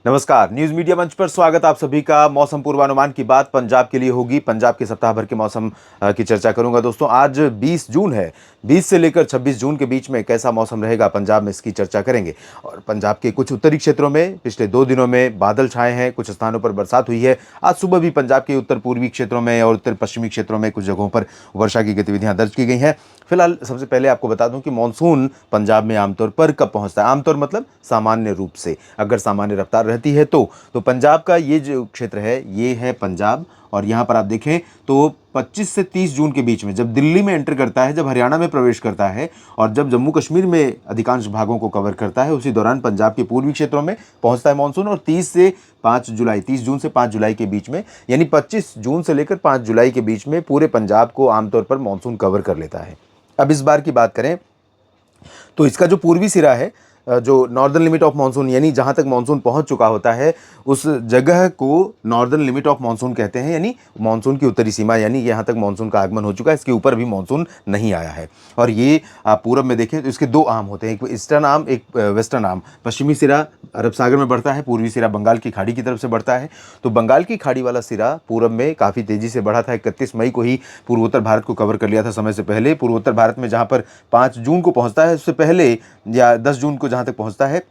नमस्कार, news media मंच पर स्वागत आप सभी का। मौसम पूर्वानुमान की बात पंजाब के लिए होगी। पंजाब के सप्ताह भर के मौसम की चर्चा करूंगा। दोस्तों, आज 20 जून है। 20 से लेकर 26 जून के बीच में कैसा मौसम रहेगा पंजाब में, इसकी चर्चा करेंगे। और पंजाब के कुछ उत्तरी क्षेत्रों में पिछले 2 दिनों में बादल छाए हैं, कुछ स्थानों पर बरसात हुई है। आज सुबह भी पंजाब के उत्तर पूर्वी क्षेत्रों में और उत्तर पश्चिमी क्षेत्रों में कुछ जगहों पर वर्षा की गतिविधियां दर्ज की गई हैं। फिलहाल सबसे पहले आपको बता दूं कि मानसून पंजाब में आमतौर पर कब पहुंचता है। आमतौर मतलब सामान्य रूप से, अगर सामान्य रफ्तार रहती है तो पंजाब का ये जो क्षेत्र है ये है पंजाब। और यहाँ पर आप देखें तो 25 से 30 जून के बीच में जब दिल्ली में एंटर करता है, जब हरियाणा में प्रवेश करता है और जब जम्मू कश्मीर में अधिकांश भागों को कवर करता है, उसी दौरान पंजाब के पूर्वी क्षेत्रों में पहुंचता है मानसून। और 30 जून से 5 जुलाई के बीच में, यानी 25 जून से लेकर 5 जुलाई के बीच में पूरे पंजाब को आमतौर पर मानसून कवर कर लेता है। अब इस बार की बात करें तो इसका जो पूर्वी सिरा है, जो नॉर्दर्न लिमिट ऑफ मानसून, यानी जहां तक मानसून पहुंच चुका होता है उस जगह को नॉर्दर्न लिमिट ऑफ मानसून कहते हैं, यानी मानसून की उत्तरी सीमा, यानी यहां तक मानसून का आगमन हो चुका है। इसके ऊपर भी मानसून नहीं आया है। और ये आप पूरब में देखें तो इसके 2 आर्म होते हैं, एक ईस्टर्न आर्म, एक वेस्टर्न आर्म। पश्चिमी सिरा अरब सागर में बढ़ता है, पूर्वी सिरा बंगाल की खाड़ी की तरफ से बढ़ता है। तो बंगाल की खाड़ी वाला सिरा पूरब में काफ़ी तेज़ी से बढ़ा था। 31 मई को ही पूर्वोत्तर भारत को कवर कर लिया था समय से पहले। पूर्वोत्तर भारत में जहाँ पर 5 जून को पहुँचता है, उससे पहले या 10 जून को जहाँ तक पहुँचता है,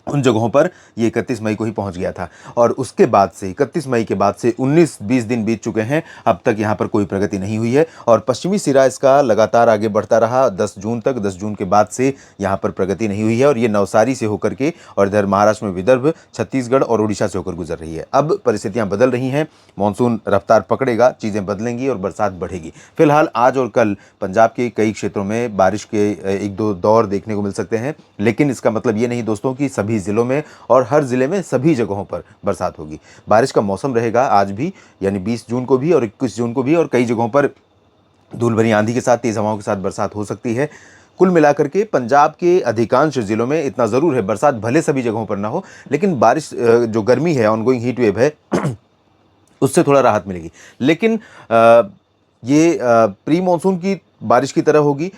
उन जगहों पर ये 31 मई को ही पहुंच गया था। और उसके बाद से 31 मई के बाद से 19-20 दिन बीत चुके हैं, अब तक यहाँ पर कोई प्रगति नहीं हुई है। और पश्चिमी सिरा इसका लगातार आगे बढ़ता रहा 10 जून तक। 10 जून के बाद से यहाँ पर प्रगति नहीं हुई है और ये नवसारी से होकर के और इधर महाराष्ट्र में विदर्भ, छत्तीसगढ़ और उड़ीसा से होकर गुजर रही है। अब परिस्थितियाँ बदल रही हैं, मानसून रफ्तार पकड़ेगा, चीज़ें बदलेंगी और बरसात बढ़ेगी। फिलहाल आज और कल पंजाब के कई क्षेत्रों में बारिश के 1-2 दौर देखने को मिल सकते हैं, लेकिन इसका मतलब ये नहीं दोस्तों कि सभी जिलों में और हर जिले में सभी जगहों पर बरसात होगी। बारिश का मौसम रहेगा आज भी, यानी 20 जून को भी और 21 जून को भी, और कई जगहों पर धूल भरी आंधी के साथ, तेज हवाओं के साथ बरसात हो सकती है। कुल मिलाकर के पंजाब के अधिकांश जिलों में इतना ज़रूर है, बरसात भले सभी जगहों पर ना हो, लेकिन बारिश, जो गर्मी है, ऑनगोइंग हीट वेव है उससे थोड़ा राहत मिलेगी। लेकिन ये प्री मानसून की बारिश की तरह होगी।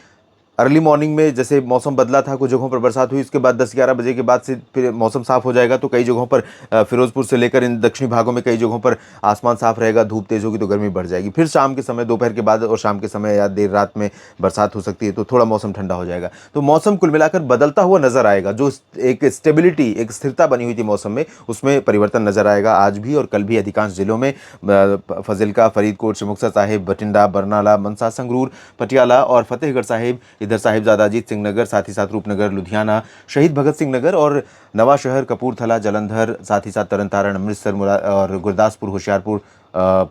अर्ली मॉर्निंग में जैसे मौसम बदला था, कुछ जगहों पर बरसात हुई, उसके बाद 10-11 बजे के बाद से फिर मौसम साफ हो जाएगा। तो कई जगहों पर फिरोजपुर से लेकर इन दक्षिणी भागों में कई जगहों पर आसमान साफ रहेगा, धूप तेज होगी तो गर्मी बढ़ जाएगी। फिर शाम के समय, दोपहर के बाद और शाम के समय या देर रात में बरसात हो सकती है, तो थोड़ा मौसम ठंडा हो जाएगा। तो मौसम कुल मिलाकर बदलता हुआ नजर आएगा। जो एक स्टेबिलिटी, एक स्थिरता बनी हुई थी मौसम में, उसमें परिवर्तन नजर आएगा आज भी और कल भी अधिकांश जिलों में। फजिल्का, फरीदकोट, मुक्तसर साहिब, बठिंडा, बरनाला, मनसा, संगरूर, पटियाला और फतेहगढ़ साहिब, इधर साहिबजादा अजीत सिंह नगर, साथ ही साथ रूपनगर, लुधियाना, शहीद भगत सिंह नगर और नवा शहर, कपूरथला, जालंधर, साथ ही साथ तरनतारण, अमृतसर और गुरदासपुर, होशियारपुर,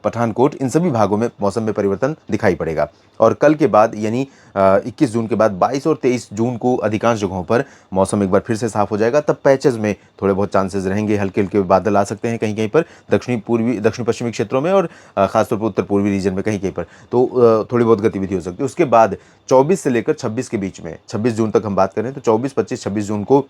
पठानकोट, इन सभी भागों में मौसम में परिवर्तन दिखाई पड़ेगा। और कल के बाद यानी 21 जून के बाद 22 और 23 जून को अधिकांश जगहों पर मौसम एक बार फिर से साफ हो जाएगा। तब पैचेस में थोड़े बहुत चांसेस रहेंगे, हल्के हल्के बादल आ सकते हैं कहीं कहीं पर दक्षिण पश्चिमी क्षेत्रों में और खासतौर पर उत्तर पूर्वी रीजन में कहीं कहीं पर, तो थोड़ी बहुत गतिविधि हो सकती है। उसके बाद 24 से लेकर 26 के बीच में, 26 जून तक हम बात करें तो 24, 25, 26 जून को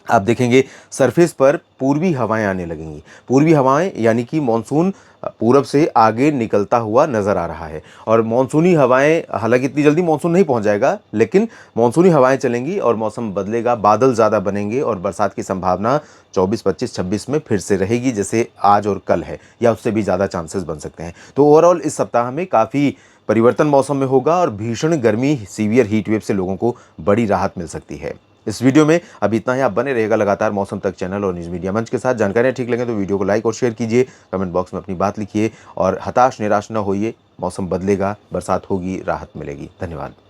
आप देखेंगे सरफेस पर पूर्वी हवाएं आने लगेंगी। पूर्वी हवाएं यानी कि मानसून पूरब से आगे निकलता हुआ नजर आ रहा है। और मानसूनी हवाएं, हालांकि इतनी जल्दी मानसून नहीं पहुंच जाएगा, लेकिन मानसूनी हवाएं चलेंगी और मौसम बदलेगा, बादल ज़्यादा बनेंगे और बरसात की संभावना 24, 25, 26 में फिर से रहेगी, जैसे आज और कल है, या उससे भी ज़्यादा चांसेस बन सकते हैं। तो ओवरऑल इस सप्ताह में काफ़ी परिवर्तन मौसम में होगा और भीषण गर्मी, सीवियर हीट वेव से लोगों को बड़ी राहत मिल सकती है। इस वीडियो में अभी इतना ही। आप बने रहेगा लगातार मौसम तक चैनल और न्यूज़ मीडिया मंच के साथ। जानकारियाँ ठीक लगे तो वीडियो को लाइक और शेयर कीजिए, कमेंट बॉक्स में अपनी बात लिखिए और हताश निराश न होइए। मौसम बदलेगा, बरसात होगी, राहत मिलेगी। धन्यवाद।